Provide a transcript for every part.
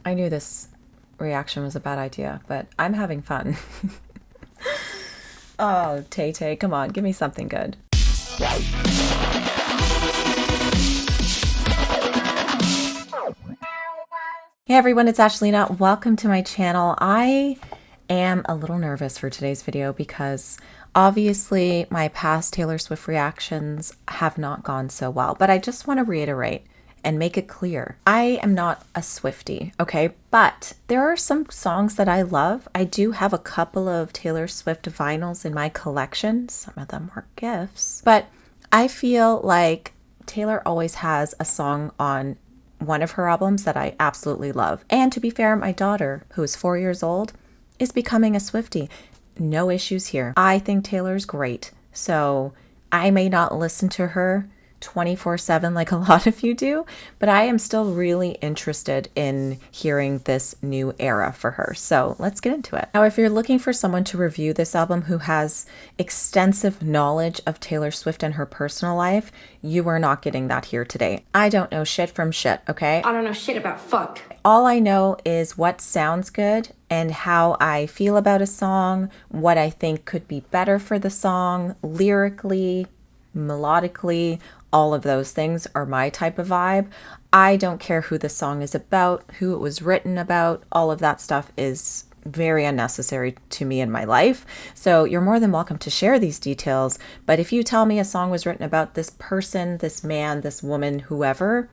I knew this reaction was a bad idea, but I'm having fun. Oh, Tay-Tay, come on, give me something good. Hey everyone, it's Ashlena. Welcome to my channel. I am a little nervous for today's video because obviously my past Taylor Swift reactions have not gone so well, but I just want to reiterate and make it clear. I am not a Swiftie, okay? But there are some songs that I love. I do have a couple of Taylor Swift vinyls in my collection. Some of them are gifts. But I feel like Taylor always has a song on one of her albums that I absolutely love. And to be fair, my daughter, who is 4 years old, is becoming a Swiftie. No issues here. I think Taylor's great. So I may not listen to her 24/7 like a lot of you do, but I am still really interested in hearing this new era for her. So let's get into it. Now, if you're looking for someone to review this album who has extensive knowledge of Taylor Swift and her personal life, you are not getting that here today. I don't know shit from shit, okay? I don't know shit about fuck. All I know is what sounds good and how I feel about a song, what I think could be better for the song, lyrically, melodically. All of those things are my type of vibe. I don't care who the song is about, who it was written about. All of that stuff is very unnecessary to me in my life. So you're more than welcome to share these details. But if you tell me a song was written about this person, this man, this woman, whoever,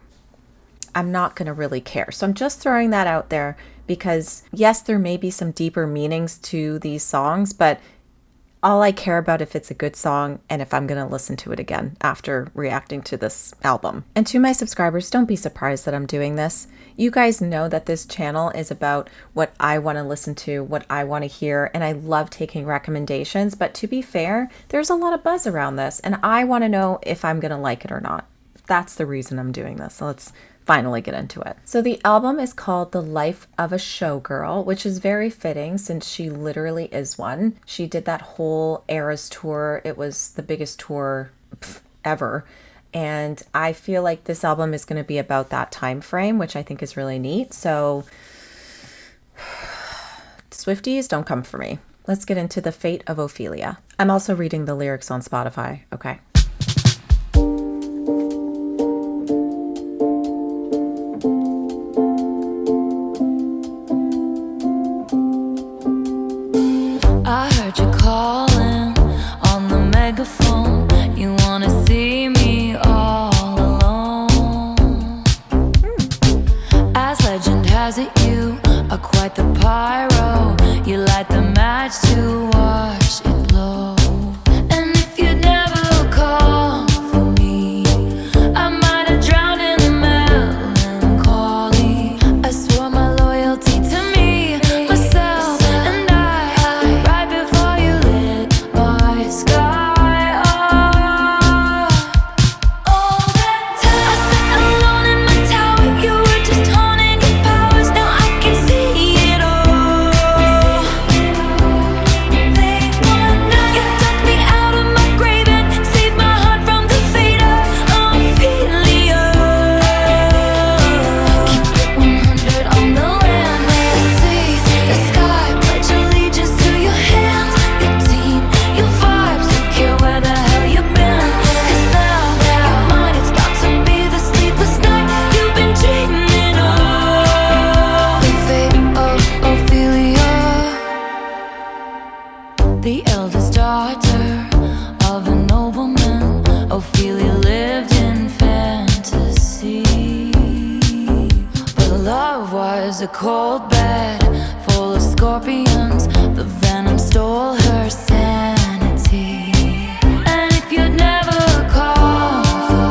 I'm not going to really care. So I'm just throwing that out there because yes, there may be some deeper meanings to these songs, but all I care about if it's a good song and if I'm going to listen to it again after reacting to this album. And to my subscribers, don't be surprised that I'm doing this. You guys know that this channel is about what I want to listen to, what I want to hear, and I love taking recommendations. But to be fair, there's a lot of buzz around this and I want to know if I'm going to like it or not. That's the reason I'm doing this. So let's finally get into it. So the album is called The Life of a Showgirl, which is very fitting since she literally is one. She did that whole Eras tour. It was the biggest tour ever. And I feel like this album is going to be about that time frame, which I think is really neat. So Swifties, don't come for me. Let's get into The Fate of Oilia. I'm also reading the lyrics on Spotify. Okay. I heard you calling on the megaphone. You wanna see me all alone. As legend has it, you are quite the pyro. You light the match to watch it blow. And if you'd never call for me, I might have drowned in the melancholy. I swore my loyalty to me, myself, and I, right before you lit my sky up. All that time I sat alone in my tower, you were just honing your powers. Now I can see it all. Late one night, you took me out of my grave and saved my heart from the fate of Ophelia. Keep it 100 on the land, the sea, the sky. Pledge allegiance to your hands, your team, your vibes. Don't care where the hell you've been, 'cause now your mind is about to be the sleepless night you've been dreaming of. The fate of Ophelia, the eldest daughter of a nobleman. Ophelia lived in fantasy, but love was a cold bed full of scorpions. The venom stole her sanity. And if you'd never called for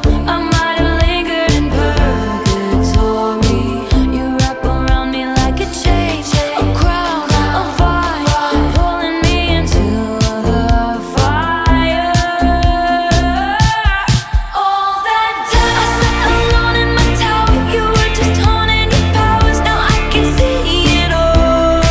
me, I might have lingered in purgatory. You wrap around me like a chain, a crown, a vine, pulling me into the fire. All that time I sat alone in my tower, you were just honing your powers. Now I can see it all.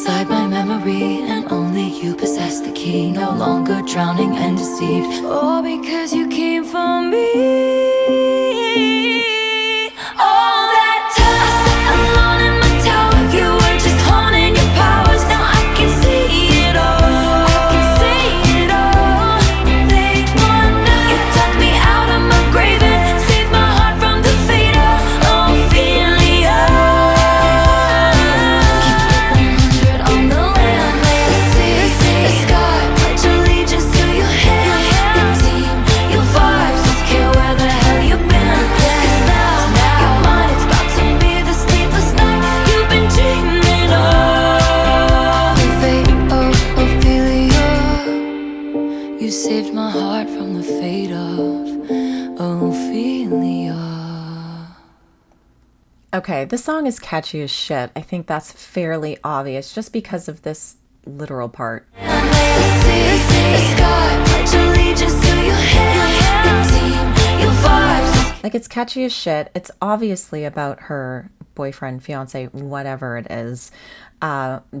inside my memory, and only you possess the key. No longer drowning and deceived, all because you came for me. All that time I sat alone in my tower, you were just honing your powers. Now I can see it all. I can see it all. They wonder you dug me out of my grave and saved my heart from the fate of Ophelia. Keep it 100 on the land, the sea, the sky. Pledge allegiance to your hands, your team, your vibes. Don't care where the hell you've been. 'Cause now you're mine. It's about to be the sleepless night you've been dreaming of. Fate of Ophelia, you saved my heart from the fate of Ophelia. Okay, this song is catchy as shit. I think that's fairly obvious just because of this literal part. Like, it's catchy as shit. It's obviously about her boyfriend, fiance, whatever it is,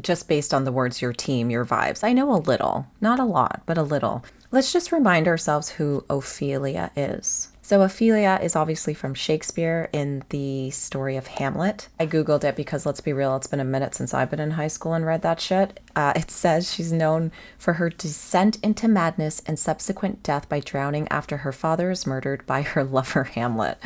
just based on the words, your team, your vibes. I know a little, not a lot, but a little. Let's just remind ourselves who Ophelia is. So Ophelia is obviously from Shakespeare in the story of Hamlet. I Googled it because, let's be real, it's been a minute since I've been in high school and read that shit. It says she's known for her descent into madness and subsequent death by drowning after her father is murdered by her lover Hamlet.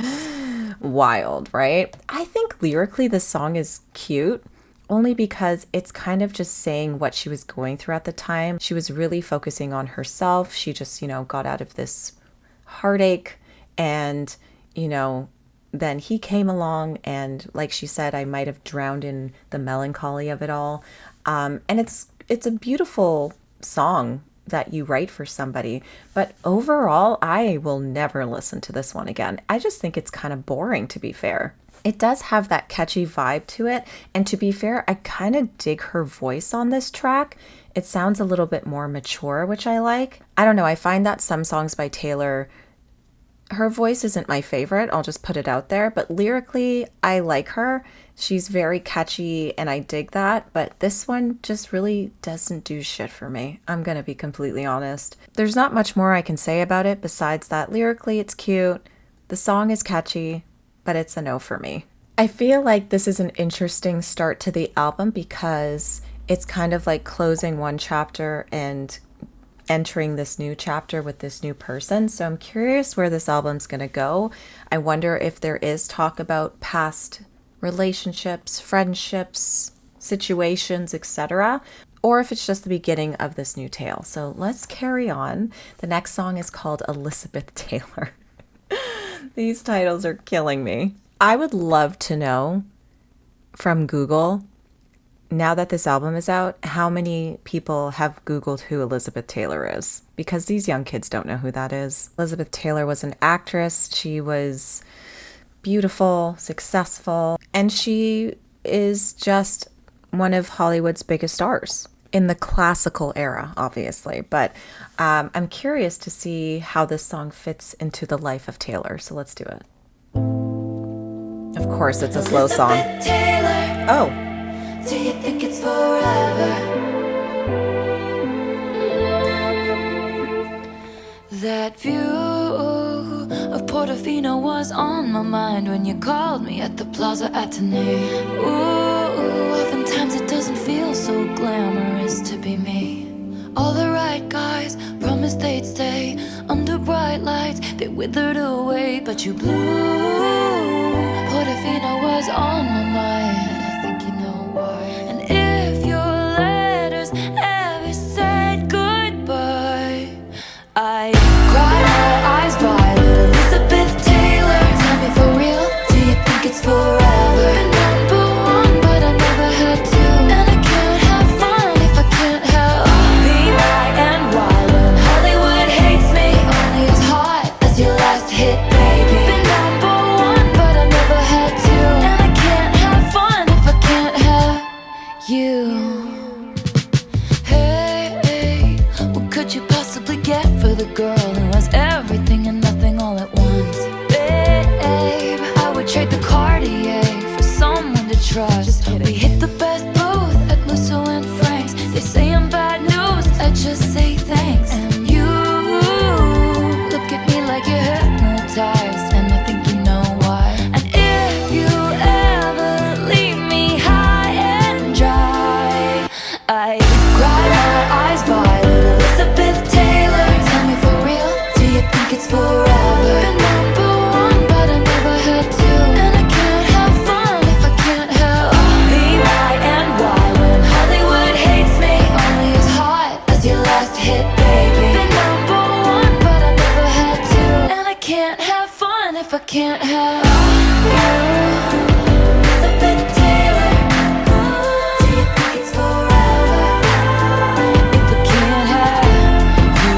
Wild, right? I think lyrically this song is cute, only because it's kind of just saying what she was going through at the time. She was really focusing on herself. She just, got out of this heartache. And, then he came along and, like she said, I might have drowned in the melancholy of it all. And it's a beautiful song that you write for somebody. But overall, I will never listen to this one again. I just think it's kind of boring, to be fair. It does have that catchy vibe to it. And to be fair, I kind of dig her voice on this track. It sounds a little bit more mature, which I like. I don't know. I find that some songs by Taylor, her voice isn't my favorite, I'll just put it out there, but lyrically, I like her. She's very catchy and I dig that, but this one just really doesn't do shit for me. I'm gonna be completely honest. There's not much more I can say about it besides that lyrically it's cute, the song is catchy, but it's a no for me. I feel like this is an interesting start to the album because it's kind of like closing one chapter and entering this new chapter with this new person. So I'm curious where this album's going to go. I wonder if there is talk about past relationships, friendships, situations, etc., or if it's just the beginning of this new tale. So let's carry on. The next song is called Elizabeth Taylor. These titles are killing me. I would love to know from Google, now that this album is out, how many people have Googled who Elizabeth Taylor is? Because these young kids don't know who that is. Elizabeth Taylor was an actress. She was beautiful, successful, and she is just one of Hollywood's biggest stars in the classical era, obviously. But I'm curious to see how this song fits into the life of Taylor. So let's do it. Of course, it's a slow song. Oh. Do you think it's forever? That view of Portofino was on my mind when you called me at the Plaza Athénée. Ooh, oftentimes it doesn't feel so glamorous to be me. All the right guys promised they'd stay under bright lights. They withered away, but you blew. Portofino was on my mind. I think you know why. And if your letters ever said goodbye, I cried my eyes violet. Elizabeth Taylor, tell me for real, do you think it's forever? Been number one, but I never had to. And I can't have fun if I can't have be my and wild. When Hollywood hates me, only as hot as your last hit, baby. Been number one, but I never had to. And I can't have can't have you. Elizabeth Taylor, do you think it's forever? If I can't have you,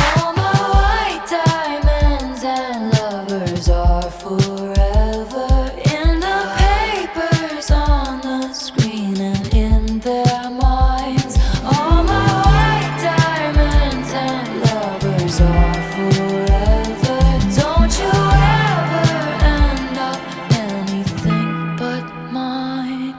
all my white diamonds and lovers are forever in the papers, on the screen, and in their minds. All my white diamonds and lovers are forever. Don't you ever end up anything but mine.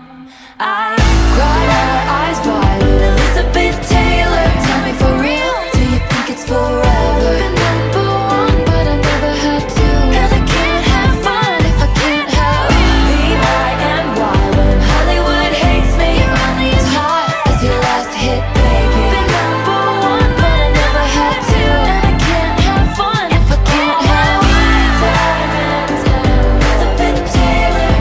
I cry my eyes wide at Elizabeth Taylor. Tell me for real, do you think it's forever? Been number one, but I never had to. And I can't have fun if I can't have B-I-N-Y. When Hollywood hates me, you're only as hot as your last hit, baby. Been number one, but I never had to. And I can't have fun if I can't have diamonds and Elizabeth Taylor.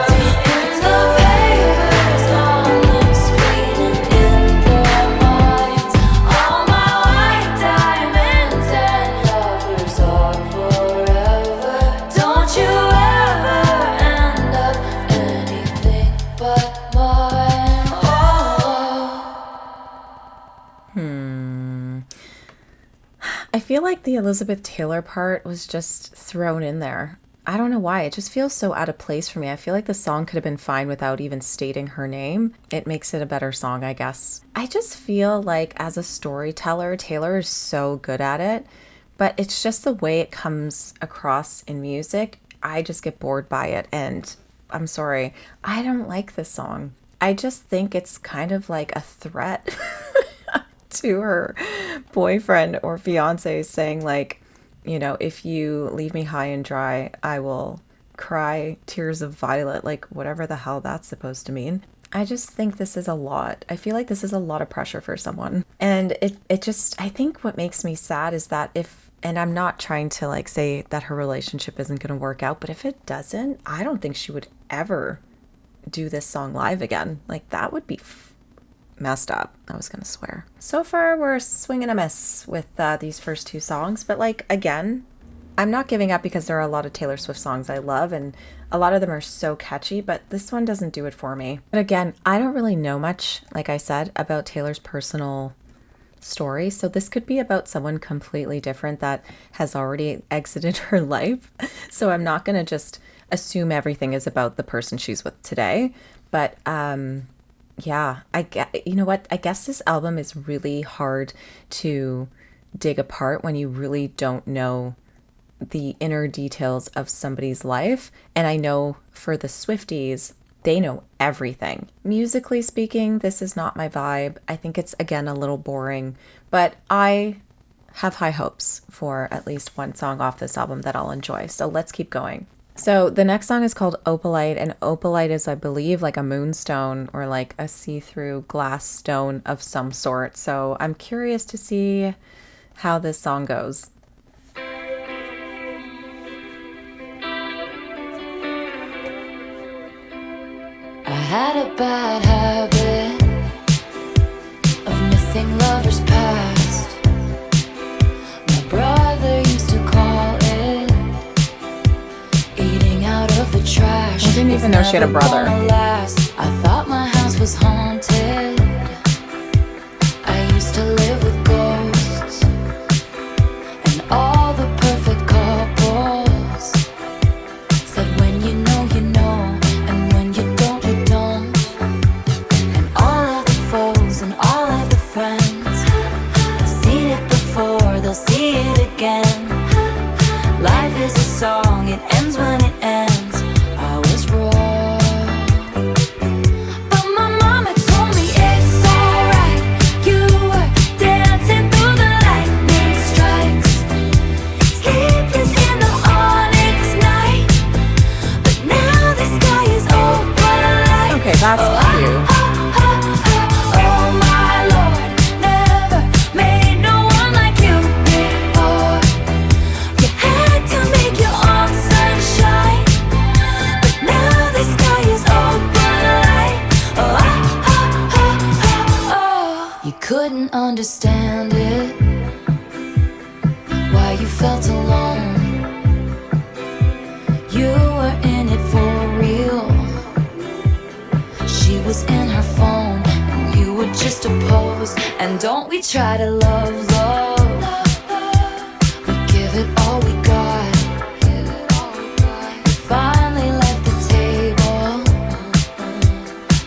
It's the papers, on the screen, and in their minds. All my white diamonds and lovers are forever. Don't you ever end up anything but mine. I feel like the Elizabeth Taylor part was just thrown in there. I don't know why. It just feels so out of place for me. I feel like the song could have been fine without even stating her name. It makes it a better song, I guess. I just feel like as a storyteller, Taylor is so good at it, but it's just the way it comes across in music. I just get bored by it, and I'm sorry, I don't like this song. I just think it's kind of like a threat to her boyfriend or fiance, saying like, you know, if you leave me high and dry, I will cry tears of violet, like whatever the hell that's supposed to mean. I just think this is a lot. I feel like this is a lot of pressure for someone. And it just, I think what makes me sad is that if, and I'm not trying to like say that her relationship isn't going to work out, but if it doesn't, I don't think she would ever do this song live again. Like that would be messed up. I was gonna swear. So far we're swinging a miss with these first two songs, but like again, I'm not giving up because there are a lot of Taylor Swift songs I love and a lot of them are so catchy, but this one doesn't do it for me. But again, I don't really know much, like I said, about Taylor's personal story, so this could be about someone completely different that has already exited her life. So I'm not gonna just assume everything is about the person she's with today, but yeah, you know what? I guess this album is really hard to dig apart when you really don't know the inner details of somebody's life. And I know for the Swifties, they know everything. Musically speaking, this is not my vibe. I think it's, again, a little boring, but I have high hopes for at least one song off this album that I'll enjoy. So let's keep going. So the next song is called Opolyte, and Opolyte is, I believe, like a moonstone or like a see-through glass stone of some sort. So I'm curious to see how this song goes. I had a bad habit of missing lovers past. My brother used to call it eating out of the trash. I didn't even know she had a brother. I thought my house was haunted. I used to live with ghosts and all the perfect couples said when you know, you know, and when you don't, you don't. And all of the foes and all of the friends have seen it before, they'll see it again. Life is a song, it ends when it ends. I was wrong, but my mama told me it's alright. You were dancing through the lightning strikes, sleepless in the onyx night, but now the sky is open. Okay, that's cute. Oh my Lord, never made no one like you before. You had to make your own sunshine, but now the sky is open light. Oh. You couldn't understand it, why you felt alone. pictures in her phone, and you would just oppose. And don't we try to love, we give it all we got. We finally left the table,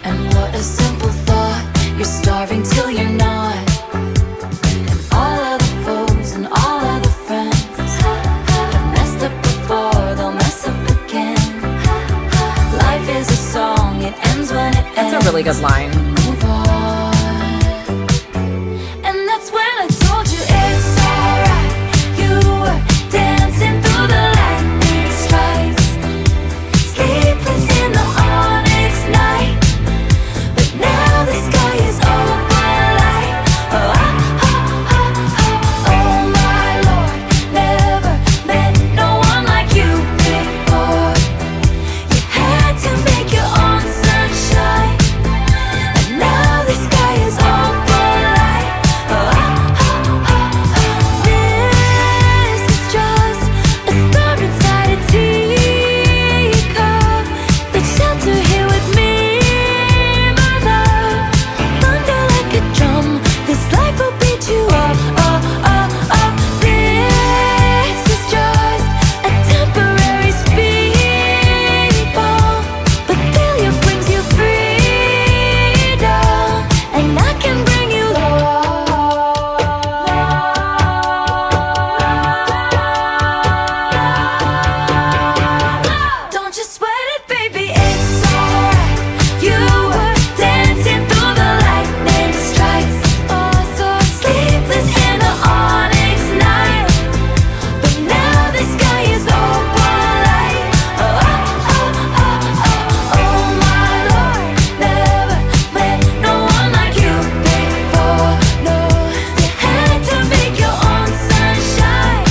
and what a simple thought. You're starving till you're not. And all of the foes and all of the friends have messed up before, they'll mess up again. Life is a song, it ends when it ends. That's a really good line. Move on. And that's when I told you it's alright. You were dancing through the lightning strikes, sleepless in the onyx night. But now the sky is Opolyte. Oh, oh, oh, oh, oh my Lord, never met no one like you before. You had to make your own sunshine, and now the sky is Opolyte. Oh, oh, oh, oh, oh. This is just a star inside a teacup. Let's shelter here with me, my love. Thunder like a drum, this life will beat you up. Oh, oh, oh. This is just a temporary speed bump, but failure brings you freedom, and I can bring you love. Don't you sweat it, baby, it's alright. You were dancing through the lightning strikes, so sleepless in the onyx night. But now the sky is Opolyte. Oh, oh, oh, oh, oh, oh my Lord, never met no one like you before. No, you had to make your own sunshine,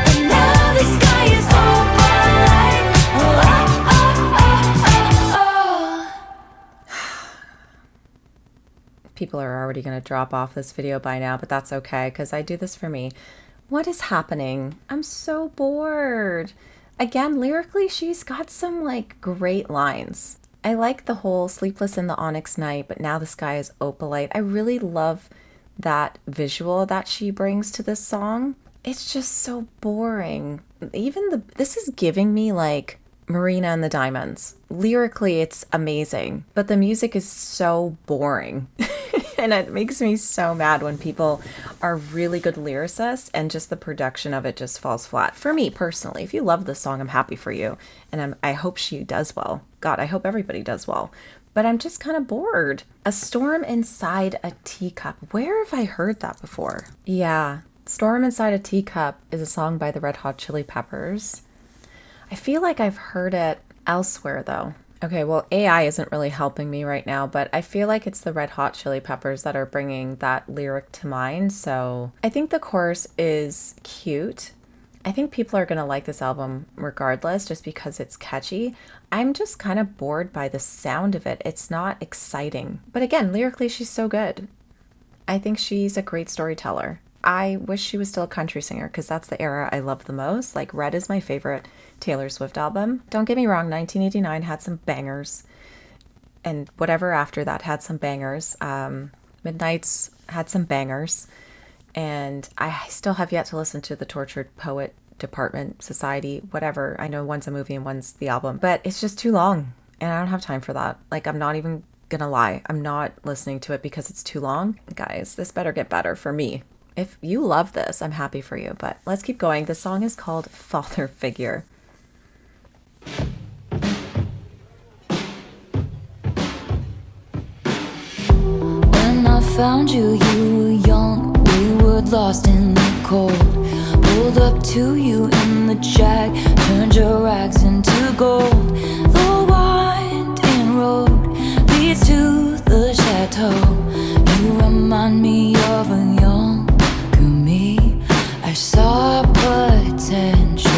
and now the sky is Opolyte. Oh, oh, oh, oh, oh, oh. People are already going to drop off this video by now, but that's okay because I do this for me. What is happening? I'm so bored. Again, lyrically, she's got some like great lines. I like the whole sleepless in the onyx night, but now the sky is Opolyte. I really love that visual that she brings to this song. It's just so boring. This is giving me like Marina and the Diamonds. Lyrically, it's amazing, but the music is so boring. And it makes me so mad when people are really good lyricists and just the production of it just falls flat. For me personally, if you love this song, I'm happy for you. And I hope she does well. God, I hope everybody does well. But I'm just kind of bored. A Storm Inside a Teacup. Where have I heard that before? Yeah, Storm Inside a Teacup is a song by the Red Hot Chili Peppers. I feel like I've heard it elsewhere though. Okay, well, AI isn't really helping me right now, but I feel like it's the Red Hot Chili Peppers that are bringing that lyric to mind. So I think the chorus is cute. I think people are going to like this album regardless, just because it's catchy. I'm just kind of bored by the sound of it. It's not exciting. But again, lyrically, she's so good. I think she's a great storyteller. I wish she was still a country singer because that's the era I love the most. Like Red is my favorite Taylor Swift album. Don't get me wrong, 1989 had some bangers, and whatever after that had some bangers. Midnight's had some bangers, and I still have yet to listen to the Tortured Poet Department Society, whatever. I know one's a movie and one's the album, but it's just too long, and I don't have time for that. Like, I'm not even gonna lie, I'm not listening to it because it's too long. Guys, this better get better for me. If you love this, I'm happy for you, but let's keep going. The song is called Father Figure. When I found you, you were young, wayward, lost in the cold. Pulled up to you in the Jag, turned your rags into gold. The winding road leads to the chateau. You remind me of a younger me. I saw potential.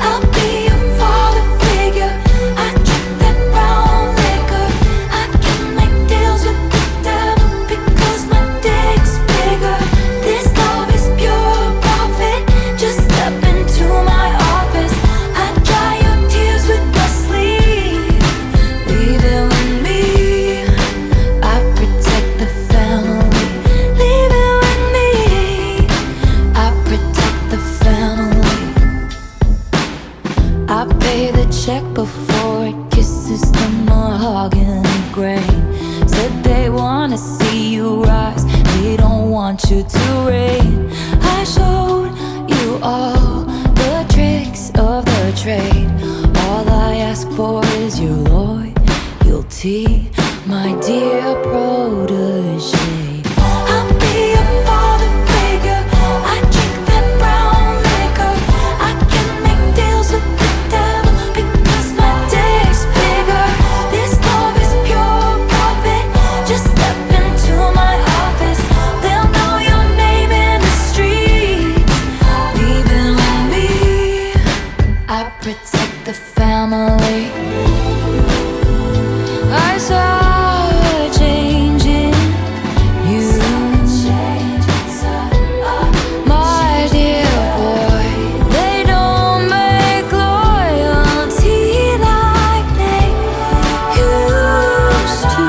I'll be your father figure. I drink that brown liquor. I can make deals with the devil because my dick's bigger. This love is pure profit. Just step into my office. I dry your tears with my sleeve. Leave it with me. you to rate. I showed you all the tricks of the trade. All I ask for is your loyalty, my dear protege. I'll be a father figure. I drink that brown liquor. I can make deals with the devil because my dick's bigger. This love is pure profit. Just step into my office. They'll know your name in the streets. Leaving with me, I protect the family. I saw a change in you, my dear boy. They don't make loyalty like they used to.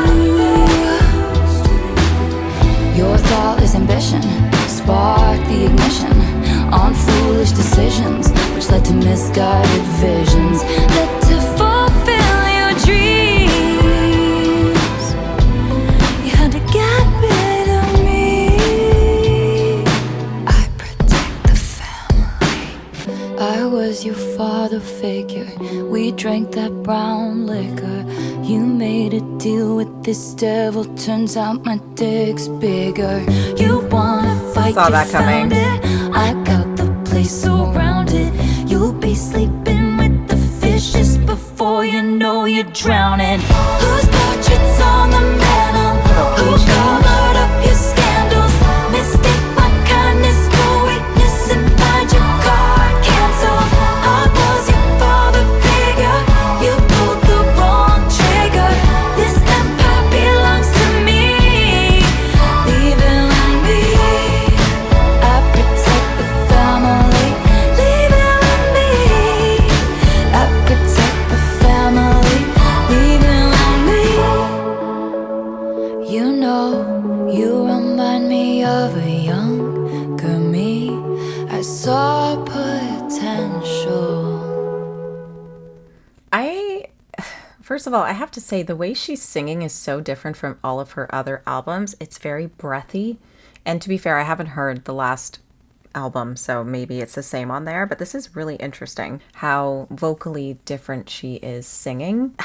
Your thoughtless ambition sparked the ignition on foolish decisions, which led to misguided visions, led to fulfill your dreams. You had to get rid of me. I protect the family. I was your father figure. We drank that brown liquor. You made a deal with this devil. Turns out my dick's bigger. You wanna fight, Saw you that coming. found it. I got the place surrounded. You'll be sleeping with the fishes before you know you're drowning. Whose portraits on the mantle? Who covered up your scandals? Mistake my kindness for weakness and find your card canceled. I was your father figure. You pulled the wrong trigger. This empire belongs to me. Leaving with me, I protect the family. Leaving with me, I protect the family. Leaving with me. You know, you remind me of a younger me. I saw potential. First of all, I have to say the way she's singing is so different from all of her other albums. It's very breathy. And to be fair, I haven't heard the last album, so maybe it's the same on there, but this is really interesting how vocally different she is singing.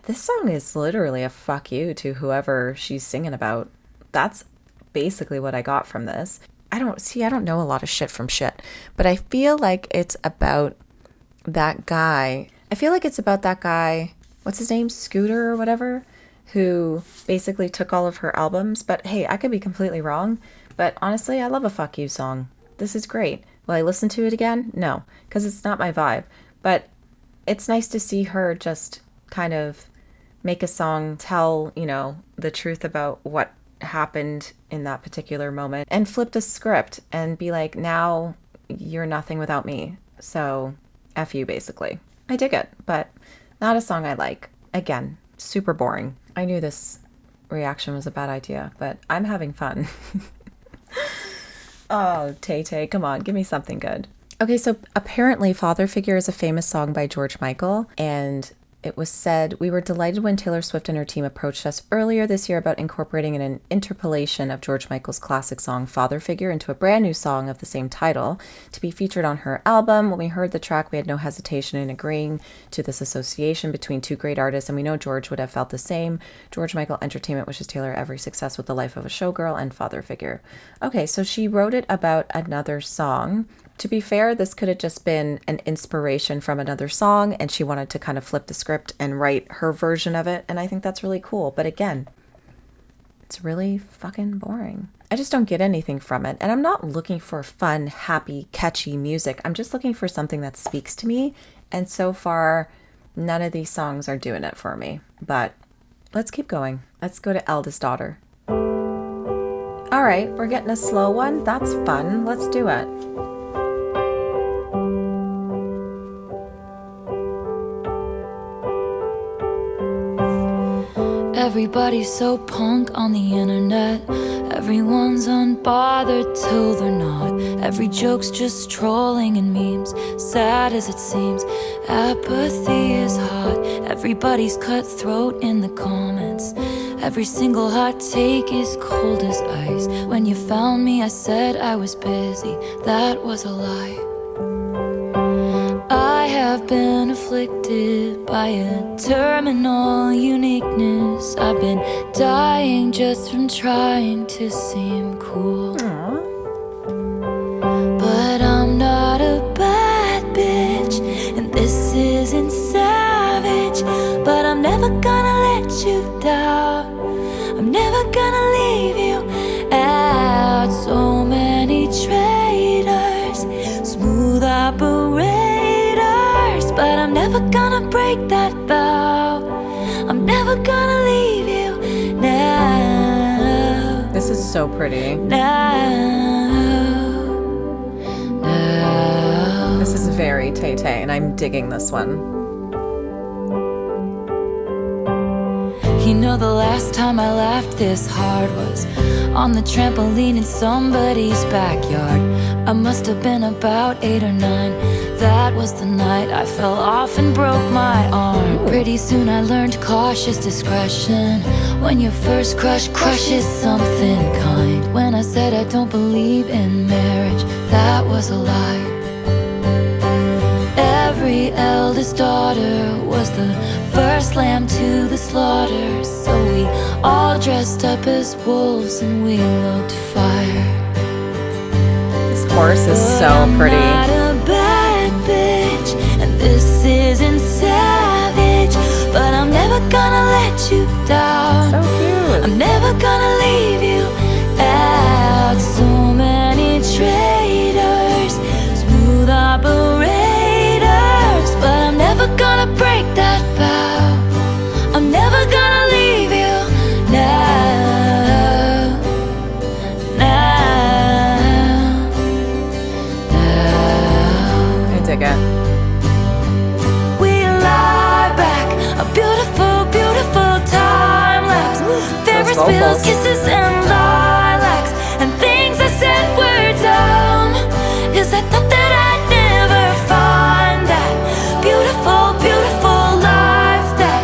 This song is literally a fuck you to whoever she's singing about. That's basically what I got from this. I don't know a lot of shit from shit, but I feel like it's about that guy. What's his name? Scooter or whatever, who basically took all of her albums. But hey, I could be completely wrong. But honestly, I love a fuck you song. This is great. Will I listen to it again? No, because it's not my vibe. But it's nice to see her just kind of make a song, tell, the truth about what happened in that particular moment and flip the script and be like, now you're nothing without me. So F you, basically. I dig it, but not a song I like. Again, super boring. I knew this reaction was a bad idea, but I'm having fun. Oh, Tay-Tay, come on, give me something good. Okay, so apparently Father Figure is a famous song by George Michael, and it was said, we were delighted when Taylor Swift and her team approached us earlier this year about incorporating an interpolation of George Michael's classic song Father Figure into a brand new song of the same title to be featured on her album. When we heard the track, we had no hesitation in agreeing to this association between two great artists, and we know George would have felt the same. George Michael Entertainment wishes Taylor every success with The Life of a Showgirl and Father Figure. Okay, so she wrote it about another song. To be fair, this could have just been an inspiration from another song, and she wanted to kind of flip the script and write her version of it, and I think that's really cool. But again, it's really fucking boring. I just don't get anything from it, and I'm not looking for fun, happy, catchy music. I'm just looking for something that speaks to me, and so far, none of these songs are doing it for me. But let's keep going. Let's go to Eldest Daughter. All right, we're getting a slow one. That's fun. Let's do it. Everybody's so punk on the internet. Everyone's unbothered till they're not. Every joke's just trolling and memes. Sad as it seems, apathy is hot. Everybody's cutthroat in the comments. Every single hot take is cold as ice. When you found me, I said I was busy. That was a lie. I have been afflicted by a terminal uniqueness. I've been dying just from trying to seem cool. But I'm not a bad bitch, and this isn't savage. But I'm never gonna let you down. I'm never gonna leave you out. So many traitors, smooth operators, but I'm never gonna break that vow. I'm never gonna leave you now. This is so pretty. Now. This is very Tay-Tay, and I'm digging this one. You know, the last time I laughed this hard was on the trampoline in somebody's backyard. I must have been about 8 or 9. That was the night I fell off and broke my arm. Pretty soon I learned cautious discretion. When your first crush crushes something kind. When I said I don't believe in marriage, that was a lie. Every eldest daughter was the first lamb to the slaughter. So we all dressed up as wolves and we looked fire. This chorus is so pretty. I'm not a bad bitch, and this isn't savage. But I'm never gonna let you down. So cute. I'm never gonna leave you out. So many traitors, smooth operators, but I'm never gonna break that vow. I'm never gonna leave you now. Now. Now. I dig it. We lie back, a beautiful, beautiful time lapse. Ferris wheels, kisses, and lilacs, and things I said were dumb. 'Cause I thought that I'd never find that beautiful, beautiful life that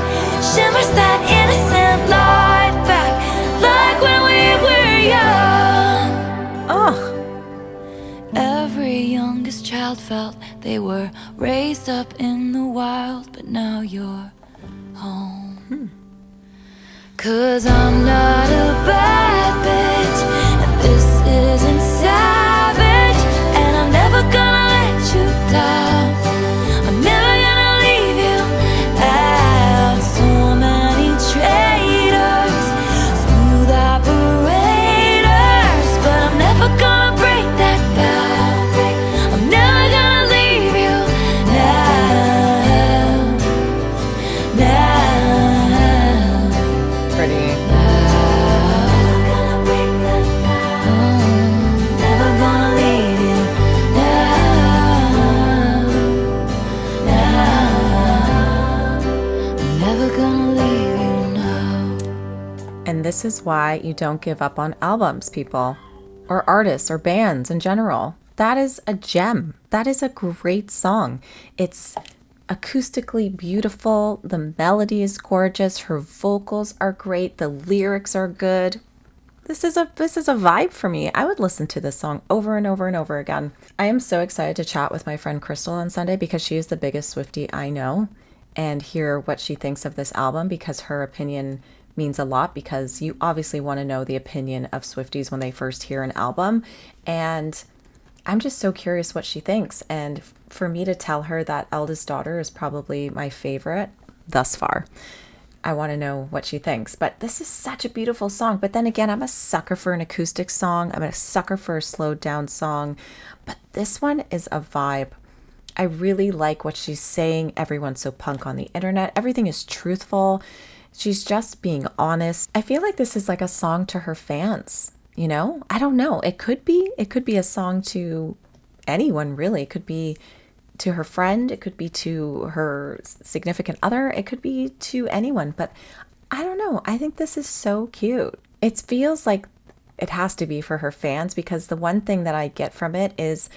shimmers that innocent light back, like when we were young. Oh, Every youngest child felt they were raised up in the wild, but now you're home. 'Cause I'm not a bad bitch, and this isn't savage. And I'm never gonna let you down. I'm never gonna leave you out. So many traitors, smooth operators, but I'm never gonna break that vow. I'm never gonna leave you now. Now. pretty. Never gonna leave you now. Now. Never gonna leave you now. And this is why you don't give up on albums, people, or artists, or bands in general. That is a gem. That is a great song. It's acoustically beautiful. The melody is gorgeous. Her vocals are great. The lyrics are good. This is a vibe for me. I would listen to this song over and over and over again. I am so excited to chat with my friend Crystal on Sunday because she is the biggest Swiftie I know, and hear what she thinks of this album, because her opinion means a lot, because you obviously want to know the opinion of Swifties when they first hear an album. And I'm just so curious what she thinks. And for me to tell her that Eldest Daughter is probably my favorite thus far, I want to know what she thinks. But this is such a beautiful song. But then again, I'm a sucker for an acoustic song. I'm a sucker for a slowed down song. But this one is a vibe. I really like what she's saying. Everyone's so punk on the internet. Everything is truthful. She's just being honest. I feel like this is like a song to her fans, you know? I don't know. It could be a song to anyone, really. It could be to her friend. It could be to her significant other. It could be to anyone, but I don't know. I think this is so cute. It feels like it has to be for her fans, because the one thing that I get from it is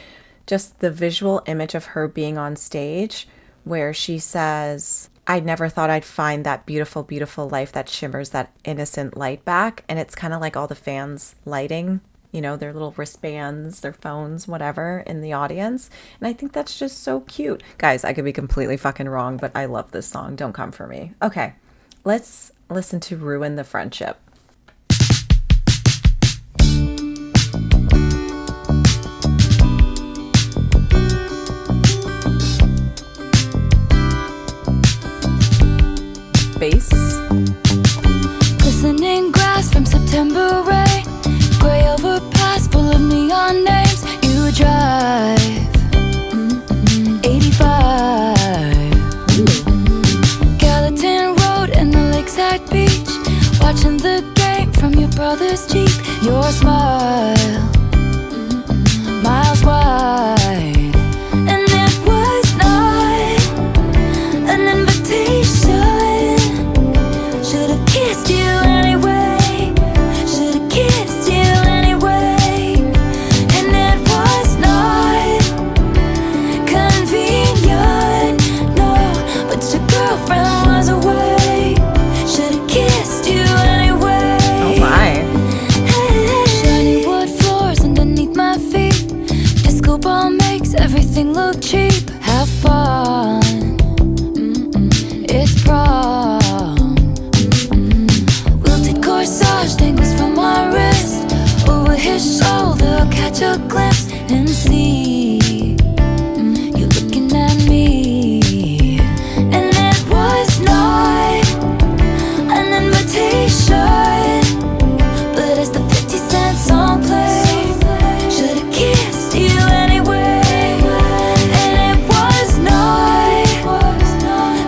just the visual image of her being on stage, where she says, I never thought I'd find that beautiful, beautiful life that shimmers that innocent light back. And it's kind of like all the fans lighting, their little wristbands, their phones, whatever, in the audience. And I think that's just so cute. Guys, I could be completely fucking wrong, but I love this song. Don't come for me. Okay, let's listen to Ruin the Friendship. Bass. Glistening grass from September rain, gray overpass full of neon names. You drive 85 Gallatin Road and the lakeside beach, watching the game from your brother's Jeep. Your smile miles wide, and it was not an invitation. Should've kissed you anyway, should've kissed you anyway. And it was not convenient, no, but your girlfriend was away. Should've kissed you anyway. Oh my. Shiny wood floors underneath my feet, disco ball makes everything look cheap. Have fun, it's prom. Corsage dangles from my wrist, over his shoulder I'll catch a glimpse and see you looking at me. And it was not an invitation, but as the 50-cent song played, should've kissed you anyway. And it was not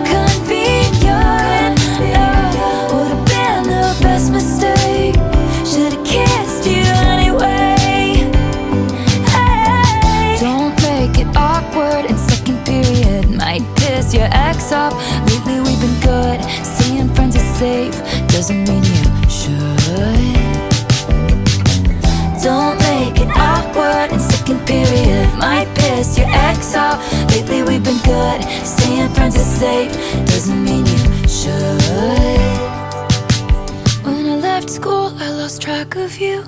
convenient, no, would've been the best mistake. Should've kissed you anyway. Hey. Don't make it awkward in second period, might piss your ex off. Lately we've been good, saying friends is safe doesn't mean you should. Don't make it awkward in second period, might piss your ex off. Lately we've been good, saying friends is safe doesn't mean you should. When I left school, I lost track of you.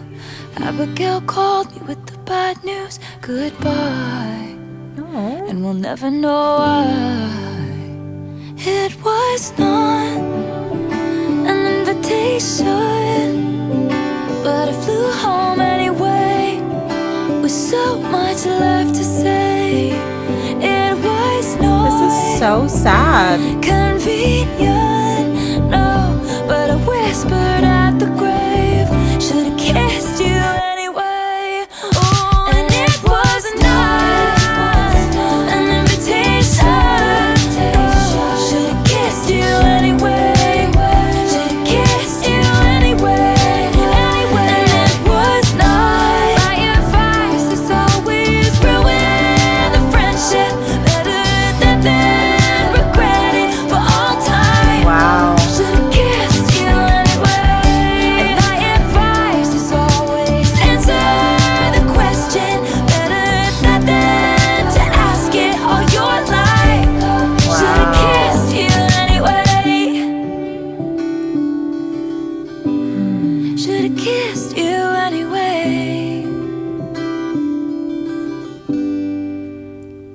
Abigail called me with the bad news. Goodbye, Oh. and we'll never know why. It was not an invitation, but I flew home anyway, with so much left to say. It was not This is so sad. convenient, no, but I whispered at the grave, should've kissed you anyway. Oh, and it was not an invitation, should've kissed you anyway, should've kissed you anyway. And it was not my advice, it's always ruin the friendship, better than regret it for all time. Wow. Should've kissed you anyway. And my advice is always answer the question, better than to ask it all your life. Should've kissed you anyway. Should've kissed you anyway.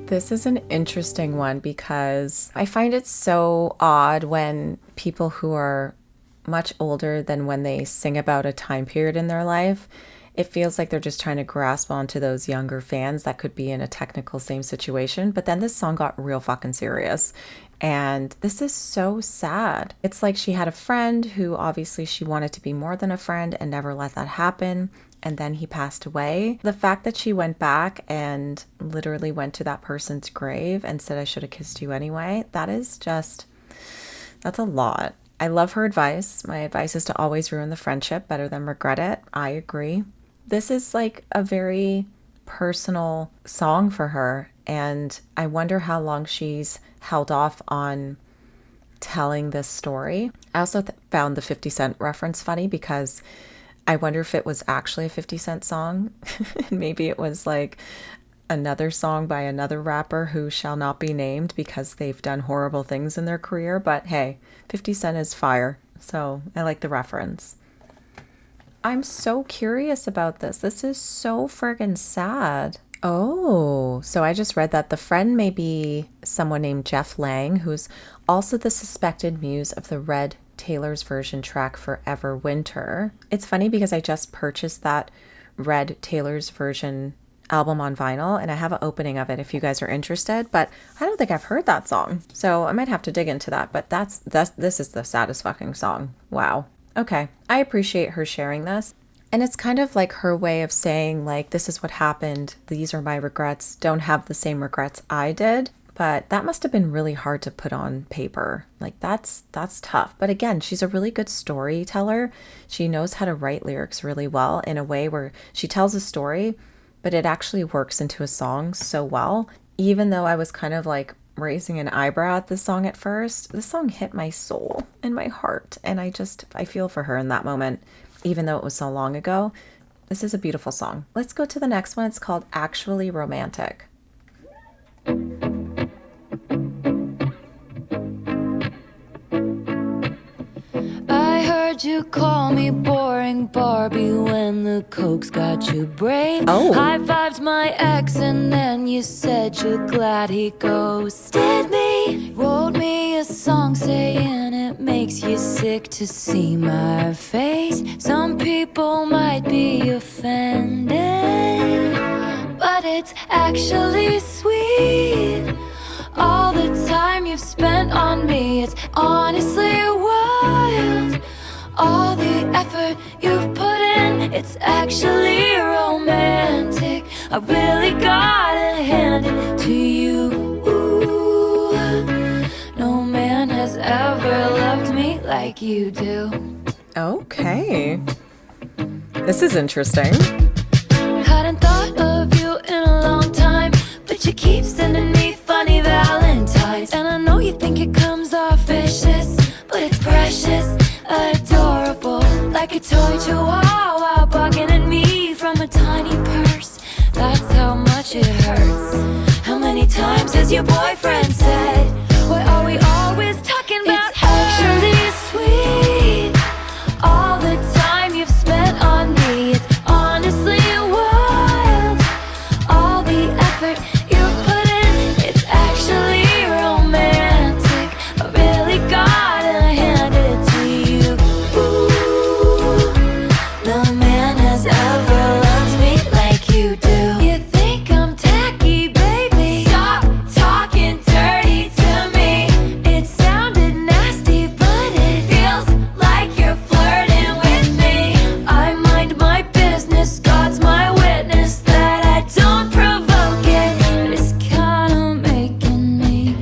This is an interesting one because I find it so odd when people who are much older than when they sing about a time period in their life, it feels like they're just trying to grasp onto those younger fans that could be in a technical same situation. But then this song got real fucking serious. And this is so sad. It's like she had a friend who obviously she wanted to be more than a friend and never let that happen. And then he passed away. The fact that she went back and literally went to that person's grave and said, I should have kissed you anyway, that's a lot. I love her advice. My advice is to always ruin the friendship, better than regret it. I agree. This is like a very personal song for her. And I wonder how long she's held off on telling this story. I also found the 50 Cent reference funny because I wonder if it was actually a 50 Cent song. Maybe it was like another song by another rapper who shall not be named because they've done horrible things in their career. But hey, 50 Cent is fire. So I like the reference. I'm so curious about this. This is so friggin' sad. Oh, so I just read that the friend may be someone named Jeff Lang, who's also the suspected muse of the Red Taylor's version track Forever Winter. It's funny because I just purchased that Red Taylor's version album on vinyl and I have an opening of it if you guys are interested, but I don't think I've heard that song. So I might have to dig into that, but this is the saddest fucking song. Wow. Okay. I appreciate her sharing this. And it's kind of like her way of saying, like, this is what happened. These are my regrets. Don't have the same regrets I did. But that must have been really hard to put on paper. Like, that's tough. But again, she's a really good storyteller. She knows how to write lyrics really well in a way where she tells a story, but it actually works into a song so well. Even though I was kind of like raising an eyebrow at this song at first, this song hit my soul and my heart. And I feel for her in that moment. Even though it was so long ago, this is a beautiful song. Let's go to the next one. It's called Actually Romantic. I heard you call me boring Barbie when the coke's got you brave. Oh. High-fived my ex and then you said you're glad he ghosted me. Wrote me a song saying it makes you sick to see my face. Some people might be offended, but it's actually sweet. All the time you've spent on me, it's honestly wild. All the effort you've put in, it's actually romantic. I really gotta hand it to you. Ooh, no man has ever loved me like you do. Okay. This is interesting. Hadn't thought of you in a long time, but you keep sending me funny valentines. And I know you think it comes off vicious, but it's precious, adorable, like a toy chihuahua bugging at me from a tiny purse. That's how much it hurts. How many times has your boyfriend said, why are we always talking about it's actually sweet. All the time you've spent on me, it's honestly wild. All the effort you've put in, it's actually romantic. I really gotta hand it to you. Ooh, no man has ever loved me like you do. You think I'm tacky, baby? Stop talking dirty to me. It sounded nasty, but it feels like you're flirting with me. I mind my business, God's my witness that I don't provoke it. But it's kinda making me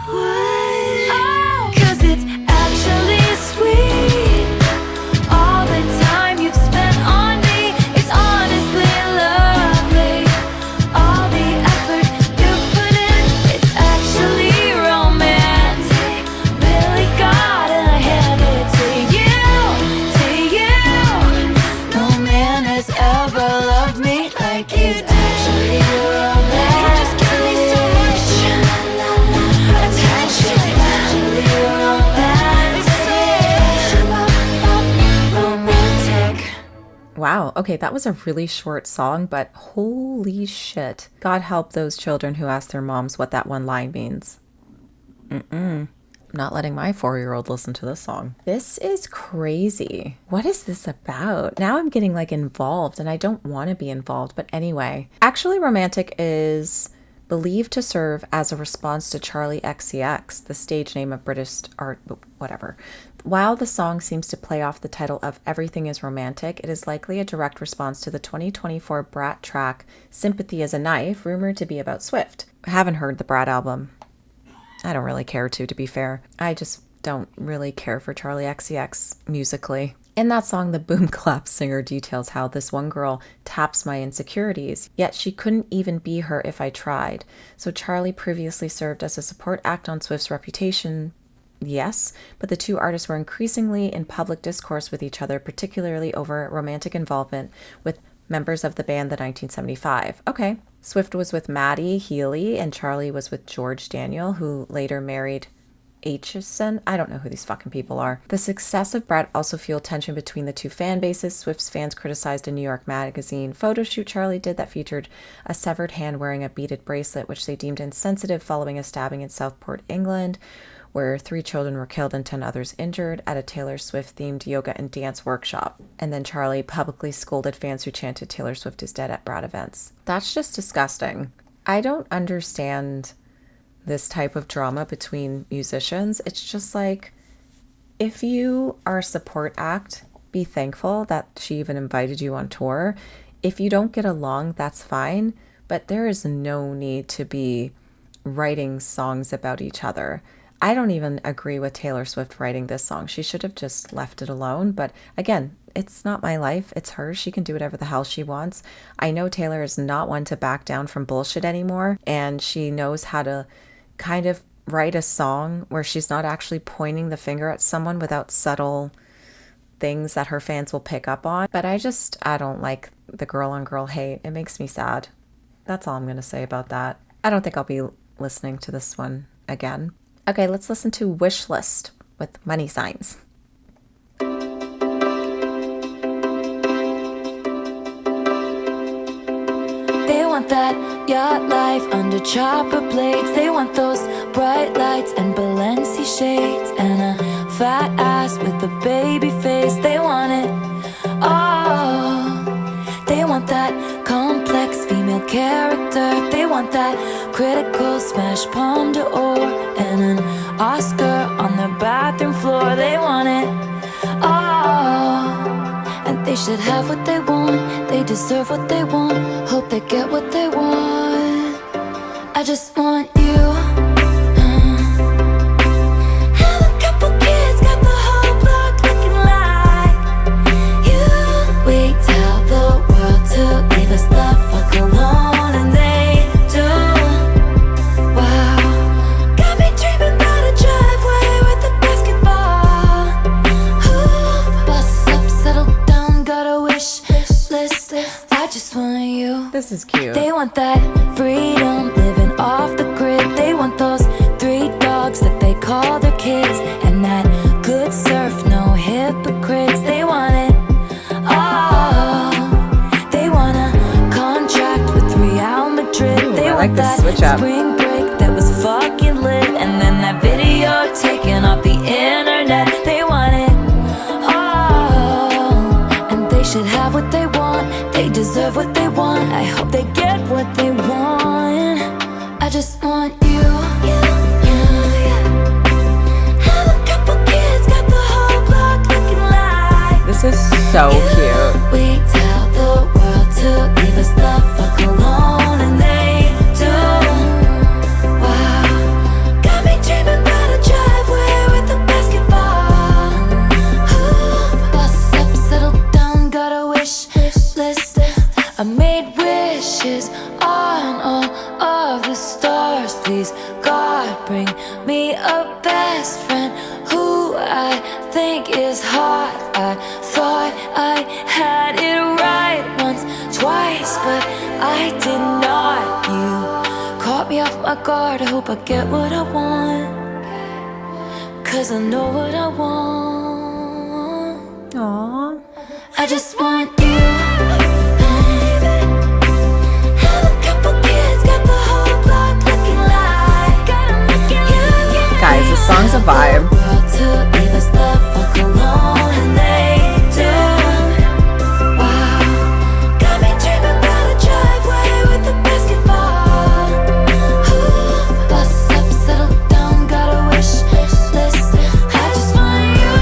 wet. Oh, 'cause it's actually sweet. All the time you've spent on me, it's honestly lovely. All the effort you've put in, it's actually romantic. Really gotta hand it to you, to you. No man has ever loved me like you do. Actually romantic. You just give me so much attention. Actually romantic. Wow. Okay, that was a really short song, but holy shit. God help those children who ask their moms what that one line means. I'm not letting my 4-year-old listen to this song. This is crazy. What is this about? Now I'm getting like involved and I don't want to be involved, but anyway. Actually Romantic is believed to serve as a response to Charlie XCX, the stage name of British art, whatever. While the song seems to play off the title of Everything is Romantic, it is likely a direct response to the 2024 Brat track Sympathy is a Knife, rumored to be about Swift. I haven't heard the Brat album. I don't really care to be fair. I just don't really care for Charlie XCX musically. In that song, the boom clap singer details how this one girl taps my insecurities, yet she couldn't even be her if I tried. So Charlie previously served as a support act on Swift's Reputation, yes, but the two artists were increasingly in public discourse with each other, particularly over romantic involvement with Members of the band, the 1975. Okay. Swift was with Maddie Healy, and Charlie was with George Daniel, who later married Aitchison. I don't know who these fucking people are. The success of Brett also fueled tension between the two fan bases. Swift's fans criticized a New York Magazine photo shoot Charlie did that featured a severed hand wearing a beaded bracelet, which they deemed insensitive following a stabbing in Southport, England, where 3 children were killed and 10 others injured at a Taylor Swift-themed yoga and dance workshop. And then Charlie publicly scolded fans who chanted Taylor Swift is dead at Brad events. That's just disgusting. I don't understand this type of drama between musicians. It's just like, if you are a support act, be thankful that she even invited you on tour. If you don't get along, that's fine, but there is no need to be writing songs about each other. I don't even agree with Taylor Swift writing this song. She should have just left it alone. But again, it's not my life. It's hers. She can do whatever the hell she wants. I know Taylor is not one to back down from bullshit anymore. And she knows how to kind of write a song where she's not actually pointing the finger at someone without subtle things that her fans will pick up on. But I don't like the girl on girl hate. It makes me sad. That's all I'm going to say about that. I don't think I'll be listening to this one again. Okay, let's listen to Wish List with Money Signs. They want that yacht life under chopper blades. They want those bright lights and Balenci shades and a fat ass with a baby face. They want it all. They want that complex female character. They want that critical smash palm d'or and an Oscar on their bathroom floor. They want it all. And they should have what they want. They deserve what they want. Hope they get what they want. I just want you. Have a couple kids, got the whole block looking like you. We tell the world to leave us the fuck alone, and they do. Wow, got me dreaming about a driveway with a basketball hoop. Bus up, settle down, got a wish list. I just want you. This is cute. They want that freedom, living off the grid. They want those 3 dogs that they call their kids, and that good surf, no hypocrites. They want it all. They want a contract with Real Madrid. Ooh, they I want like this that switch up. spring break that was fucking lit, and then that video taken off the internet. They want it all, and they should have what they want. They deserve what they want. I hope they get what they want. I just want you. Have a couple kids, got the whole block looking like This is so cute. we tell the world to leave us the fuck alone, and they do. Wow, got me dreaming about a driveway with a basketball hoop. Bus up, settle down, got a wish list. I made wishes on all of the stars. Please, God, bring me a best friend who I think is hot. I thought I had it right once, twice, but I did not. You caught me off my guard. I hope I get what I want, 'cause I know what I want. Aww. I just want you, baby. Have a couple kids, got the whole block looking like you. Guys, this song's a vibe. World to leave us the fuck alone, and they do. Wow, got me dreaming about a driveway with a basketball hoop. Bus up, settle down, got a wish list. I just want you.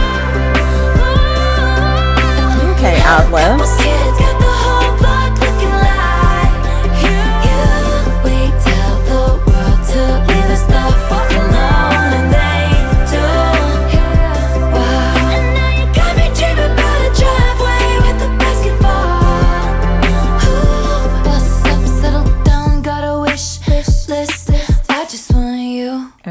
Okay, ad libs.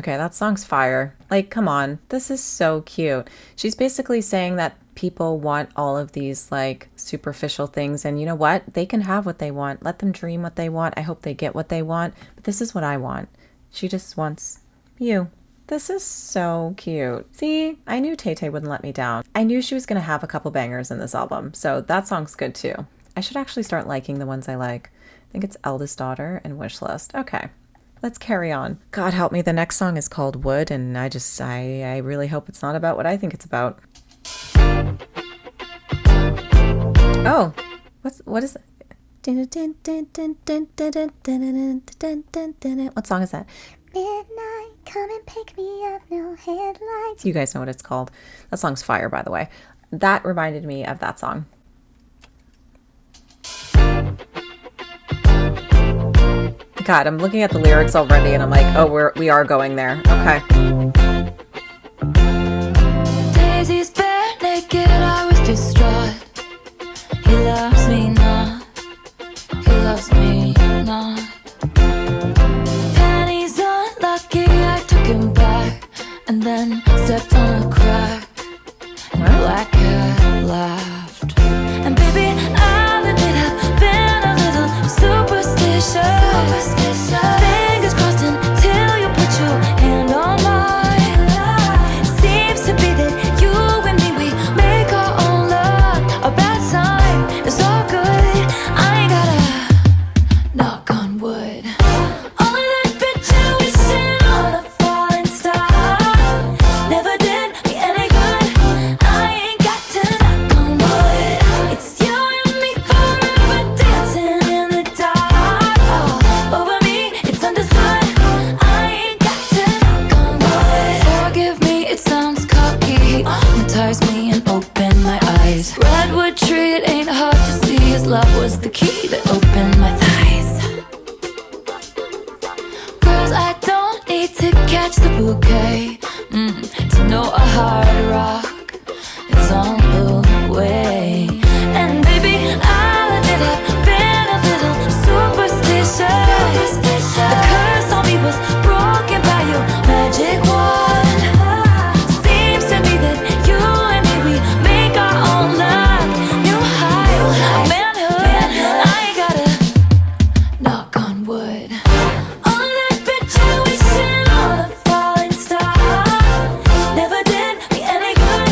Okay, that song's fire. Like, come on. This is so cute. She's basically saying that people want all of these like superficial things, and you know what? They can have what they want. Let them dream what they want. I hope they get what they want, but this is what I want. She just wants you. This is so cute. See, I knew Tay Tay wouldn't let me down. I knew she was going to have a couple bangers in this album, so that song's good too. I should actually start liking the ones I like. I think it's Eldest Daughter and Wishlist. Okay, let's carry on. God help me, the next song is called Wood, and I really hope it's not about what I think it's about. Oh, what is that? What song is that? Midnight, come and pick me up, no headlights. You guys know what it's called. That song's fire, by the way. That reminded me of that song. God, I'm looking at the lyrics already and I'm like, oh, we are going there. Okay. Daisy's bare naked, I was distraught. He loves me not, he loves me not. Penny's unlucky, I took him back and then stepped on a crack. And Black Cat laughed. And baby, I'll admit I've been a little superstitious. Fingers crossed until you put your hand on mine. Seems to be that you and me, we make our own luck. A bad sign is all good. I ain't gotta knock on wood. Only that bitch I wishing on a falling star. Never did me any good. I ain't got to knock on wood. It's you and me forever dancing in the dark. Oh, over me, it's understood. I ain't got to knock on wood. Forgive me, it sounds cocky. Hypnotize me and open my eyes. Redwood tree, it ain't hard to see. His love was the key that opened my thighs. Girls, I don't need to catch the bouquet to know a hard rock is on the way. And baby, I'll admit I've been a little superstitious. The curse on me was broken by your magic wand. Seems to me that you and me, we make our own luck. New highs, manhood. I ain't gotta knock on wood. Only that bitch I wishing on a falling star. Never did me any good.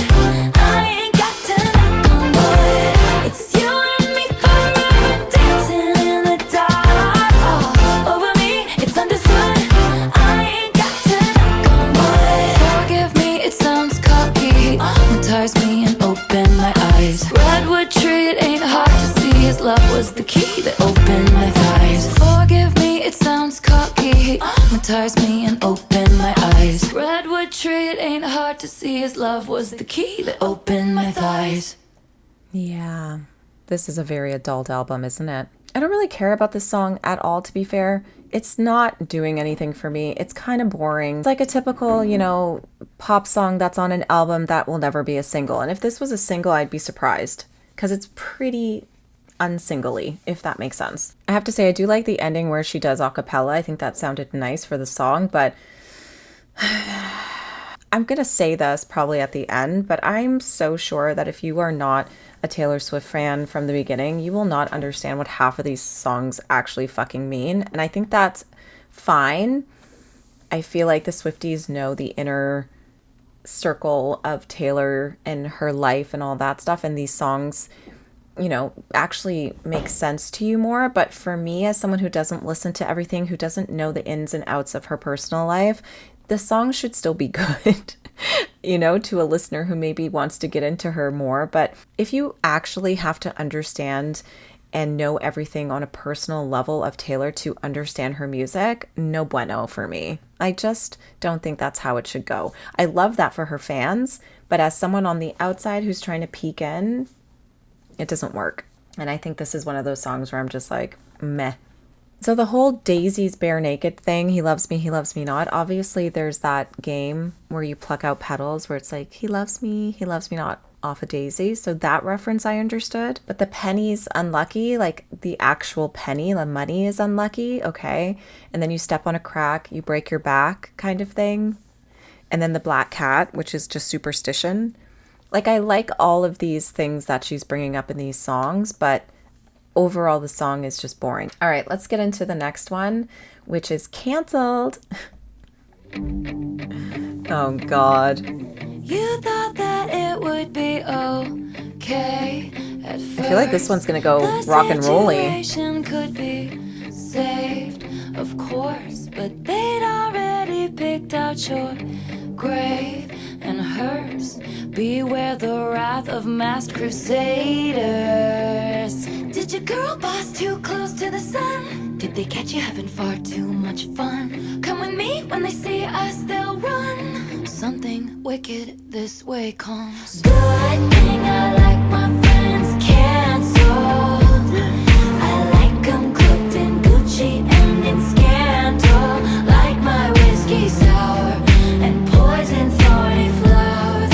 I ain't got to knock on wood. It's you and me forever dancing in the dark. Oh, over me, it's understood. I ain't got to knock on wood. Forgive me, it sounds cocky. Hypnotize me and open my eyes. Redwood tree, it ain't hard to see. His love was the key that opened my thighs. Forgive me, it sounds cocky. Hypnotize me and open my eyes. Redwood tree, it ain't hard to see. His love was the key that opened my thighs. Yeah, this is a very adult album, isn't it? I don't really care about this song at all, to be fair. It's not doing anything for me. It's kind of boring. It's like a typical, pop song that's on an album that will never be a single. And if this was a single, I'd be surprised because it's pretty unsingly, if that makes sense. I have to say, I do like the ending where she does a cappella. I think that sounded nice for the song, but I'm going to say this probably at the end, but I'm so sure that if you are not a Taylor Swift fan from the beginning, you will not understand what half of these songs actually fucking mean. And I think that's fine. I feel like the Swifties know the inner circle of Taylor and her life and all that stuff. And these songs, actually make sense to you more. But for me, as someone who doesn't listen to everything, who doesn't know the ins and outs of her personal life, the song should still be good, to a listener who maybe wants to get into her more. But if you actually have to understand and know everything on a personal level of Taylor to understand her music, no bueno for me. I just don't think that's how it should go. I love that for her fans, but as someone on the outside who's trying to peek in, it doesn't work. And I think this is one of those songs where I'm just like, meh. So the whole Daisy's bare naked thing, he loves me not. Obviously, there's that game where you pluck out petals where it's like, he loves me not off a daisy. So that reference I understood. But the penny's unlucky, like the actual penny, the money is unlucky, okay? And then you step on a crack, you break your back kind of thing. And then the black cat, which is just superstition. Like, I like all of these things that she's bringing up in these songs, but overall the song is just boring. All right, let's get into the next one, which is Canceled. Oh God. You thought that it would be okay at first. I feel like this one's gonna go rock and rolly. Could be saved, of course, but they'd already picked out your grave and hers. Beware the wrath of masked crusaders. Did your girl boss too close to the sun? Did they catch you having far too much fun? Come with me, when they see us they'll run. Something wicked this way comes. Good thing I like my friends canceled. I like them cooked in Gucci and in scandal. Like my whiskey sour and poison thorny flowers.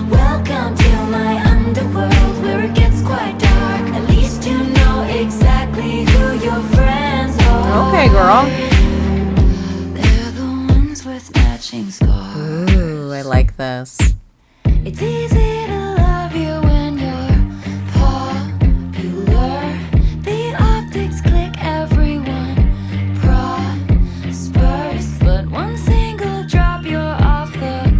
Welcome to my underworld where it gets quite dark. At least you know exactly who your friends are. Okay, girl. They're the ones with matching scars. Ooh, I like this. It's easy to love you when you're popular. The optics click, everyone prospers. But one single drop, you're off the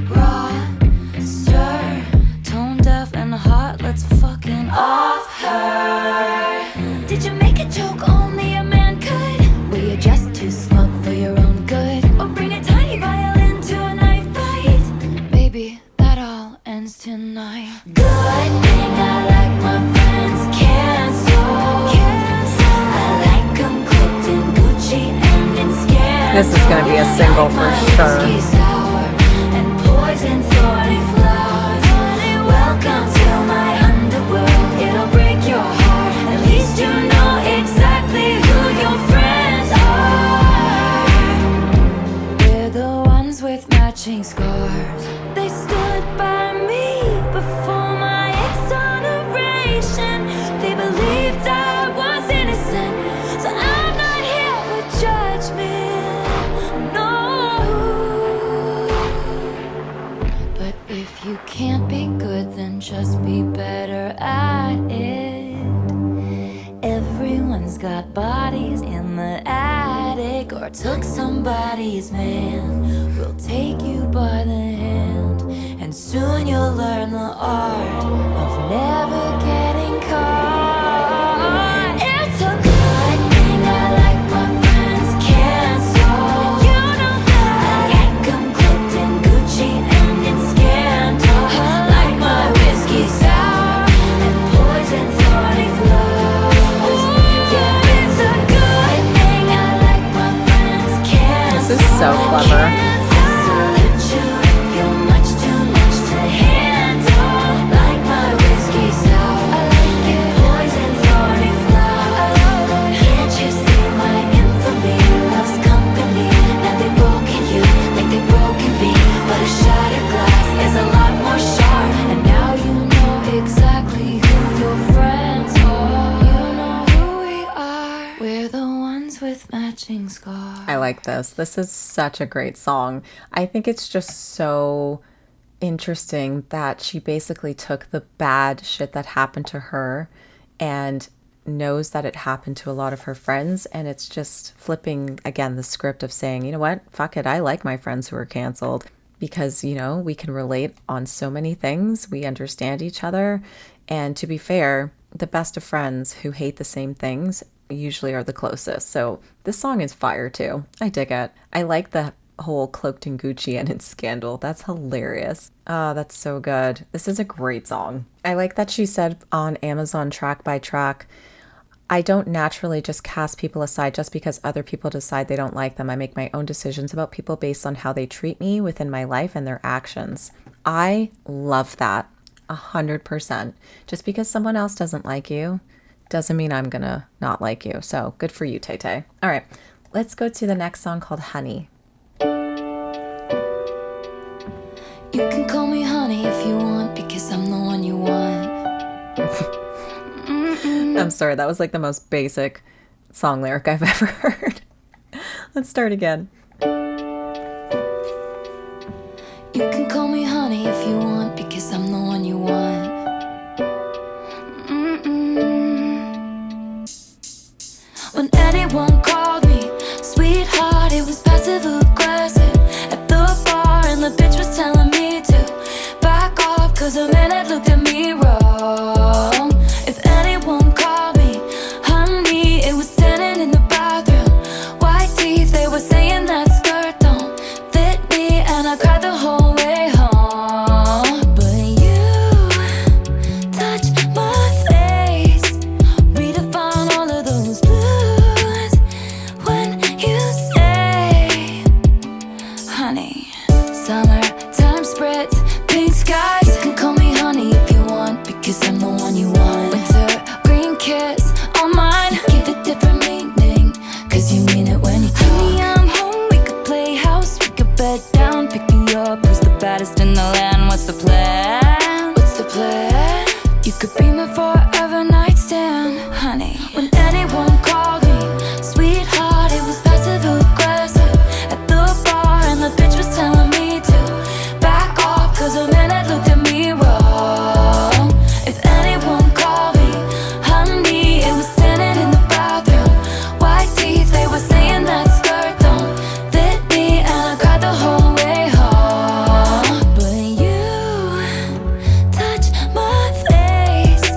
roster. Tone deaf and hot, let's fucking off her. Did you make a joke only a man could? Were you just too smug for your own good? Or bring a tiny violin to a knife fight? Baby, that all ends tonight. Good thing I like my friends canceled. I like them cooked in Gucci and in scandal. This is gonna be a single for sure. And poison thorny flowers. Welcome to my underworld. It'll break your heart. At least you know exactly who your friends are. We're the ones with matching scars. They stood by me before my exoneration. They believed I was innocent, so I'm not here for judgment. No. But if you can't be good, then just be better at it. Everyone's got bodies in the attic, or took somebody's man. We'll take you by the hand, and soon you'll learn the art of never getting caught. It's a good thing I like my friends canceled. You know that I like them cooked in Gucci and in scandal. Like my whiskey sour and poison thorny flowers. Yeah, it's a good thing I like my friends canceled. This is so clever. I like this. This is such a great song. I think it's just so interesting that she basically took the bad shit that happened to her and knows that it happened to a lot of her friends, and it's just flipping again the script of saying, you know what, fuck it, I like my friends who are canceled because, you know, we can relate on so many things, we understand each other, and to be fair, the best of friends who hate the same things usually are the closest. So this song is fire too. I dig it. I like the whole cloaked in Gucci and in scandal. That's hilarious. Oh, that's so good. This is a great song. I like that she said on Amazon track by track, I don't naturally just cast people aside just because other people decide they don't like them. I make my own decisions about people based on how they treat me within my life and their actions. I love that 100%. Just because someone else doesn't like you doesn't mean I'm gonna not like you. So good for you, Tay Tay. All right, let's go to the next song called Honey. You can call me honey if you want, because I'm the one you want. I'm sorry, that was like the most basic song lyric I've ever heard. Let's start again. You can call me honey if you want, because I'm the one you want. When anyone called me sweetheart, it was passive aggressive at the bar, and the bitch was telling me to back off, cause a man had looked at me wrong. If anyone called me honey, it was standing in the bathroom, white teeth, they were saying that skirt don't fit me, and I cried the whole way home. But you touch my face, redefine all of those blues when you say honey. Summertime spritz, pink skies. You can call me honey if you want, because I'm the one you want. Winter green kiss on mine, give it different meaning, cause you mean it when you talk. Honey, I'm home, we could play house, we could bed down, pick me up, who's the baddest in the land? What's the plan? What's the plan? You could be my forever nightstand, honey. When anyone called me sweetheart, it was passive aggressive at the bar, and the bitch was telling me to back off, cause a man had looked at me wrong. If anyone called me honey, it was standing in the bathroom, white teeth, they were saying that skirt don't fit me, and I cried the whole way home. But you touch my face,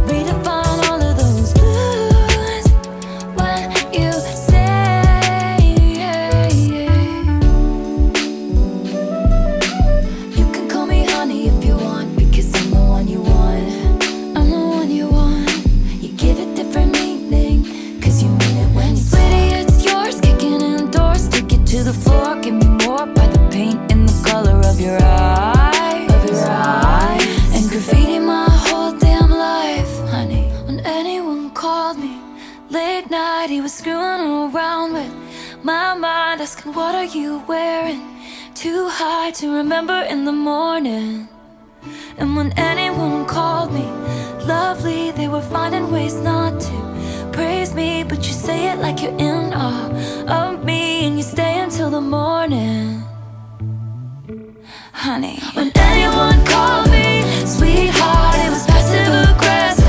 redefine all of those blues when you say you can call me honey if you want, because I'm the one you want. I'm the one you want. You give it different meaning, cause you mean it when you talk. Sweetie, it's yours, kicking indoors, take it to the floor, give me more by the paint in the color of your eye, and graffiti my whole damn life, honey. When anyone called me late night, he was screwing around with my mind, asking what are you wearing, too high to remember in the morning. And when anyone called me lovely, they were finding ways not to praise me, but you say it like you're in awe of me, and you stay until the morning, honey. When anyone called me sweetheart, it was passive aggressive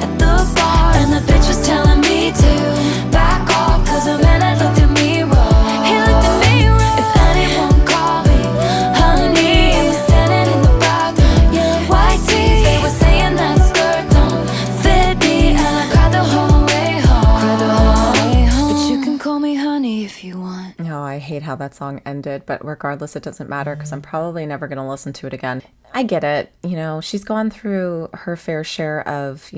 at the bar, and the bitch was telling me to back off, cause a man had looked at me wrong. He looked at me wrong. If anyone called me honey, it was standing in the bathroom, white teeth, they were saying that skirt don't fit me, and I cried the whole way home. But you can call me honey if you want. Oh, I hate how that song ended, but regardless, it doesn't matter because I'm probably never going to listen to it again. I get it. You know, she's gone through her fair share of,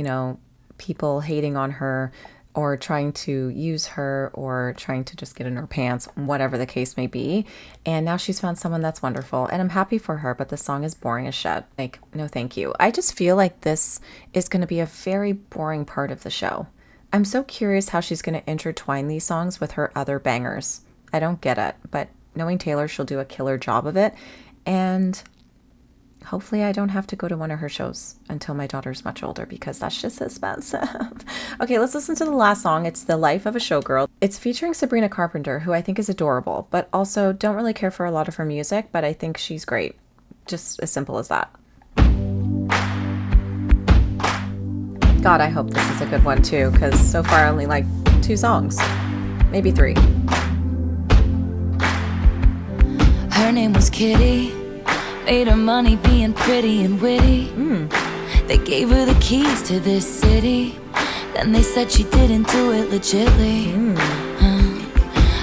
people hating on her or trying to use her or trying to just get in her pants, whatever the case may be. And now she's found someone that's wonderful, and I'm happy for her, but the song is boring as shit. Like, no thank you. I just feel like this is going to be a very boring part of the show. I'm so curious how she's going to intertwine these songs with her other bangers. I don't get it, but knowing Taylor, she'll do a killer job of it. And hopefully I don't have to go to one of her shows until my daughter's much older, because that's just expensive. Okay, let's listen to the last song. It's The Life of a Showgirl. It's featuring Sabrina Carpenter, who I think is adorable, but also don't really care for a lot of her music, but I think she's great. Just as simple as that. God, I hope this is a good one too, because so far I only like 2 songs, maybe 3. Her name was Kitty, made her money being pretty and witty. They gave her the keys to this city, then they said she didn't do it legitly.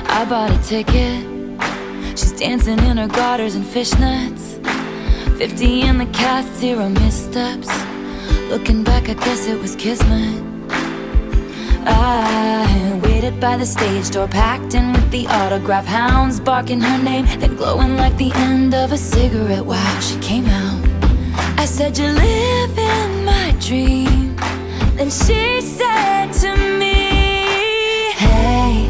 I bought a ticket, she's dancing in her garters and fishnets, 50 in the cast, 0 missteps. Looking back, I guess it was kismet. I waited by the stage door, packed in with the autograph hounds, barking her name, then glowing like the end of a cigarette. Wow, she came out. I said, you're living my dream, Then she said to me, hey,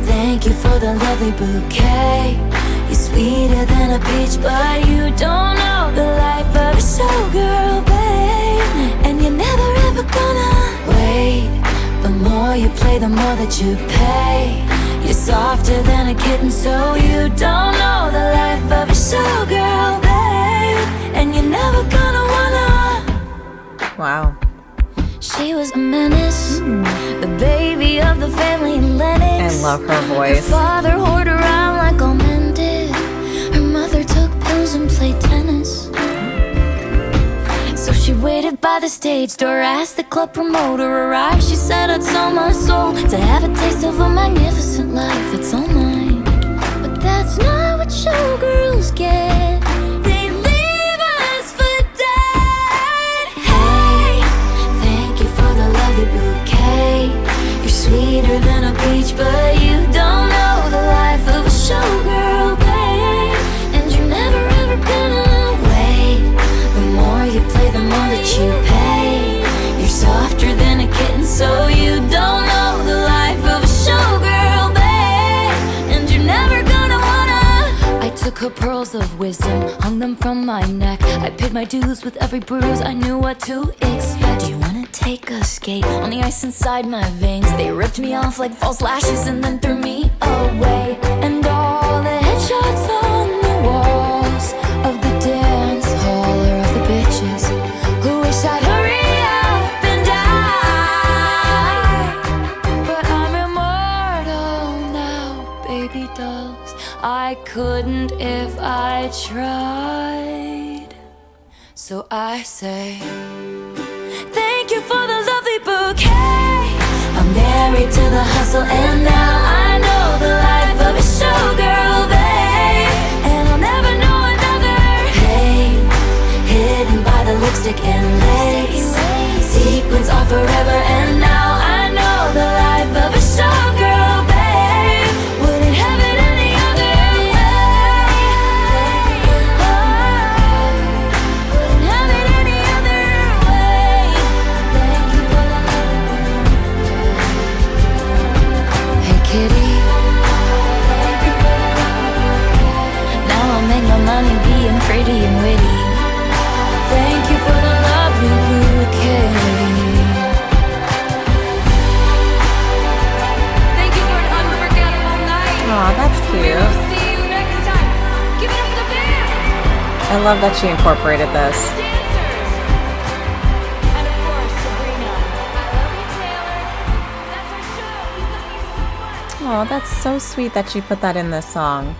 thank you for the lovely bouquet. You're sweeter than a peach, but you don't know the life of a showgirl, babe. And you're never ever gonna wait. The more you play, the more that you pay. You're softer than a kitten, so you don't know the life of a showgirl, babe. And you're never gonna wanna. Wow. She was a menace, the baby of the family in Lennox. I love her voice. Her father whored around like all men did. Her mother took pills and played tennis. So she waited by the stage door, asked the club promoter arrive. She said, I'd sell my soul to have a taste of a magnificent life. It's all mine, but that's not what showgirls get. They leave us for dead. Hey, thank you for the lovely bouquet. You're sweeter than a peach, but you don't know the life of a showgirl, babe. And you're never ever gonna wait. The more you play, the more that you pay. You're softer than a kitten, so you don't know the life of a showgirl, babe. And you're never gonna wanna. I took her pearls of wisdom, hung them from my neck. I paid my dues with every bruise, I knew what to expect. Do you wanna take a skate on the ice inside my veins? They ripped me off like false lashes and then threw me away. And all the headshots on the walls of the dance hall are of the bitches who wish I'd hurry up and die. But I'm immortal now, baby dolls. I couldn't if I tried. So I say, thank you for the lovely bouquet. I'm married to the hustle, and now I know the life of a showgirl, babe. And I'll never know another. Hey, hidden by the lipstick and lace. Sequins are forever, and now I know the life of a showgirl, babe. Wouldn't have it any other way. Wouldn't have it any other way. Thank you for the love. Hey kitty, thank you for the love. Now I'll make my money being pretty and witty. Thank you for the lovely bouquet. Thank you for an unforgettable night. Aw, that's We cute. will see you next time. Give it up for the band, I love that she incorporated this. dancers, and of course Sabrina. I love you, Taylor. That's our show. We love you so much. Oh, that's so sweet that she put that in this song.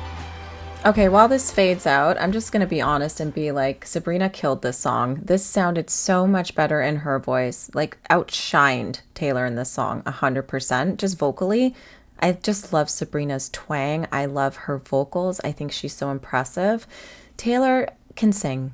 Okay, while this fades out, I'm just going to be honest and be like, Sabrina killed this song. This sounded so much better in her voice, like outshined Taylor in this song, 100%, just vocally. I just love Sabrina's twang. I love her vocals. I think she's so impressive. Taylor can sing.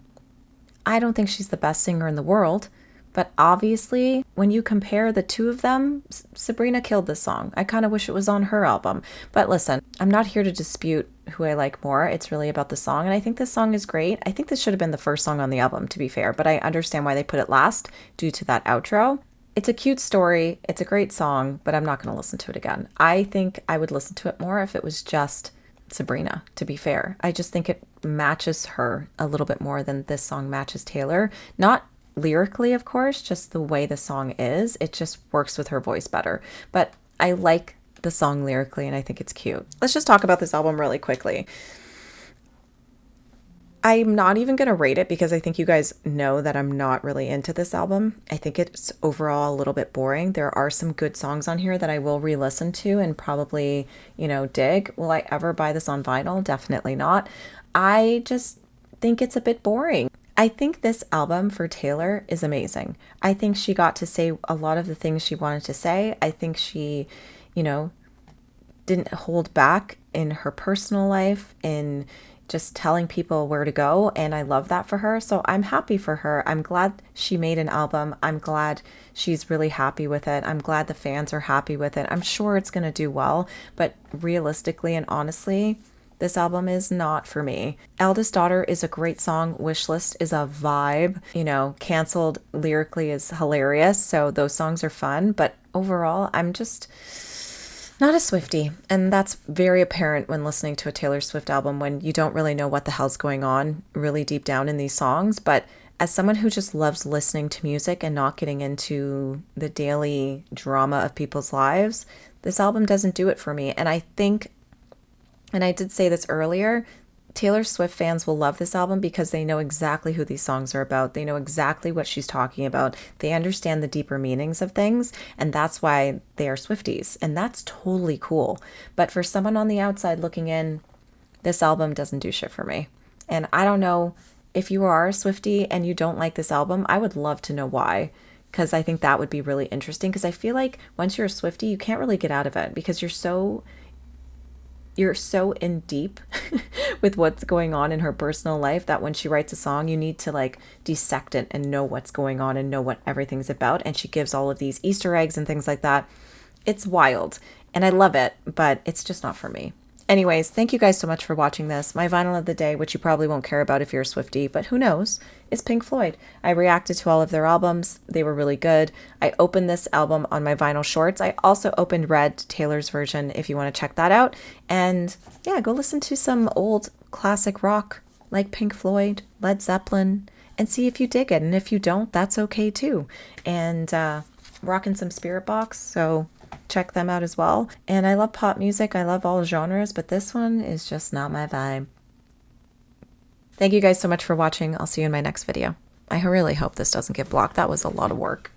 I don't think she's the best singer in the world, but obviously, when you compare the two of them, Sabrina killed this song. I kind of wish it was on her album. But listen, I'm not here to dispute who I like more. It's really about the song, and I think this song is great. I think this should have been the first song on the album, to be fair, but I understand why they put it last due to that outro. It's a cute story. It's a great song, but I'm not going to listen to it again. I think I would listen to it more if it was just Sabrina, to be fair. I just think it matches her a little bit more than this song matches Taylor. Not lyrically, of course, just the way the song is. It just works with her voice better. But I like the song lyrically, and I think it's cute. Let's just talk about this album really quickly. I'm not even going to rate it because I think you guys know that I'm not really into this album. I think it's overall a little bit boring. There are some good songs on here that I will re-listen to and probably, dig. Will I ever buy this on vinyl? Definitely not. I just think it's a bit boring. I think this album for Taylor is amazing. I think she got to say a lot of the things she wanted to say. I think she, didn't hold back in her personal life, in just telling people where to go, and I love that for her. So I'm happy for her. I'm glad she made an album. I'm glad she's really happy with it. I'm glad the fans are happy with it. I'm sure it's going to do well, but realistically and honestly, This album is not for me. Eldest Daughter is a great song. Wishlist is a vibe. You know, Canceled lyrically is hilarious, so those songs are fun. But overall, I'm just not a Swiftie. And that's very apparent when listening to a Taylor Swift album when you don't really know what the hell's going on really deep down in these songs. But as someone who just loves listening to music and not getting into the daily drama of people's lives, this album doesn't do it for me. And I think, and I did say this earlier, Taylor Swift fans will love this album because they know exactly who these songs are about. They know exactly what she's talking about. They understand the deeper meanings of things, and that's why they are Swifties. And that's totally cool. But for someone on the outside looking in, this album doesn't do shit for me. And I don't know if you are a Swiftie and you don't like this album, I would love to know why. Because I think that would be really interesting. Because I feel like once you're a Swiftie, you can't really get out of it because you're so in deep with what's going on in her personal life that when she writes a song, you need to like dissect it and know what's going on and know what everything's about. And she gives all of these Easter eggs and things like that. It's wild and I love it, but it's just not for me. Anyways, thank you guys so much for watching this. My vinyl of the day, which you probably won't care about if you're a Swiftie, but who knows, is Pink Floyd. I reacted to all of their albums. They were really good. I opened this album on my vinyl shorts. I also opened Red, Taylor's version, if you want to check that out. And yeah, go listen to some old classic rock like Pink Floyd, Led Zeppelin, and see if you dig it. And if you don't, that's okay too. And rocking some Spirit Box, so check them out as well. And I love pop music. I love all genres, but this one is just not my vibe. Thank you guys so much for watching. I'll see you in my next video. I really hope this doesn't get blocked. That was a lot of work.